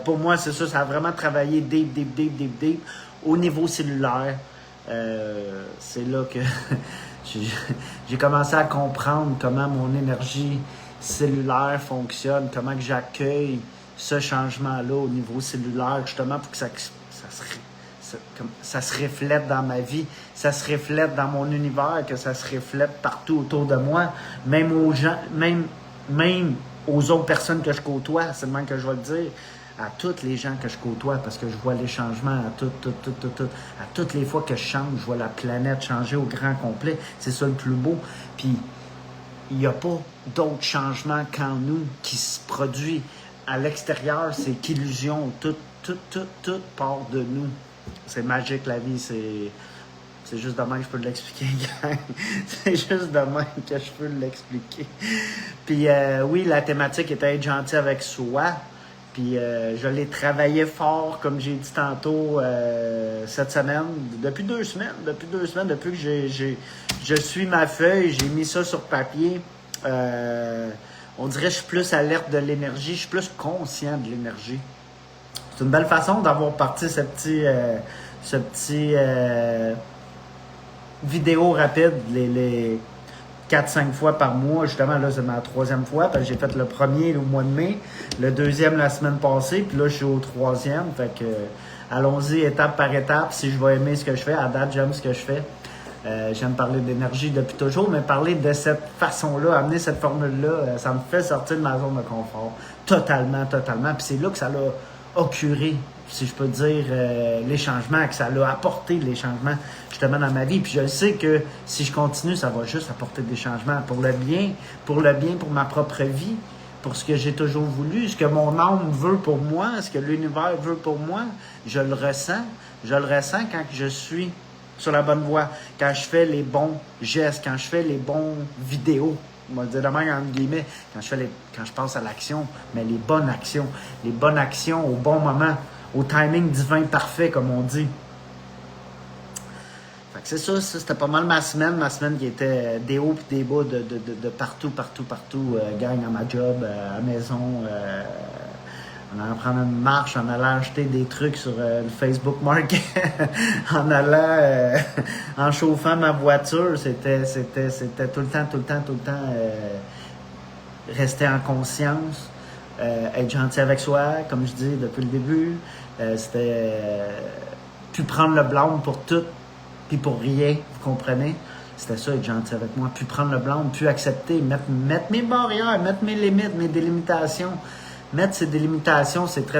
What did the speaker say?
Pour moi, c'est ça, ça a vraiment travaillé deep. Au niveau cellulaire, c'est là que j'ai commencé à comprendre comment mon énergie cellulaire fonctionne, comment que j'accueille ce changement-là au niveau cellulaire, justement pour que ça se reflète dans ma vie, ça se reflète dans mon univers, que ça se reflète partout autour de moi, même aux gens, même aux autres personnes que je côtoie, c'est le même que je vais le dire, à toutes les gens que je côtoie, parce que je vois les changements à toutes les fois que je change, je vois la planète changer au grand complet, c'est ça le plus beau, puis il n'y a pas d'autres changements qu'en nous qui se produit à l'extérieur, c'est qu'illusion, tout part de nous. C'est magique la vie, c'est juste de même que je peux l'expliquer, gang. C'est juste de même que je peux l'expliquer. Puis oui, la thématique était être gentil avec soi. Puis je l'ai travaillé fort, comme j'ai dit tantôt, cette semaine. Depuis deux semaines, depuis que je suis ma feuille, j'ai mis ça sur papier. On dirait que je suis plus alerte de l'énergie, je suis plus conscient de l'énergie. C'est une belle façon d'avoir parti ce petit vidéo rapide, les 4-5 fois par mois. Justement, là, c'est ma 3e fois, parce que j'ai fait le premier au mois de mai, le 2e la semaine passée, puis là, je suis au 3e. Fait que, allons-y étape par étape. Si je vais aimer ce que je fais, à date, j'aime ce que je fais. J'aime parler d'énergie depuis toujours, mais parler de cette façon-là, amener cette formule-là, ça me fait sortir de ma zone de confort. Totalement. Puis c'est là que ça l'a occurré, si je peux dire, les changements, que ça l'a apporté les changements justement dans ma vie. Puis je sais que si je continue, ça va juste apporter des changements pour le bien, pour ma propre vie, pour ce que j'ai toujours voulu, ce que mon âme veut pour moi, ce que l'univers veut pour moi. Je le ressens quand je suis sur la bonne voie, quand je fais les bons gestes, quand je fais les bons vidéos. On va le dire de même, entre guillemets, quand je passe à l'action, mais les bonnes actions au bon moment, au timing divin parfait, comme on dit. Fait que c'est ça, c'était pas mal ma semaine qui était des hauts et des bas de partout, gang à ma job, à la maison, en allant prendre une marche, en allant acheter des trucs sur le Facebook Market, en allant, en chauffant ma voiture, c'était tout le temps, rester en conscience, être gentil avec soi, comme je dis depuis le début, c'était plus prendre le blâme pour tout, puis pour rien, vous comprenez? C'était ça, être gentil avec moi, plus prendre le blâme, plus accepter, mettre mes barrières, mettre mes limites, mes délimitations. Mettre ces délimitations, c'est très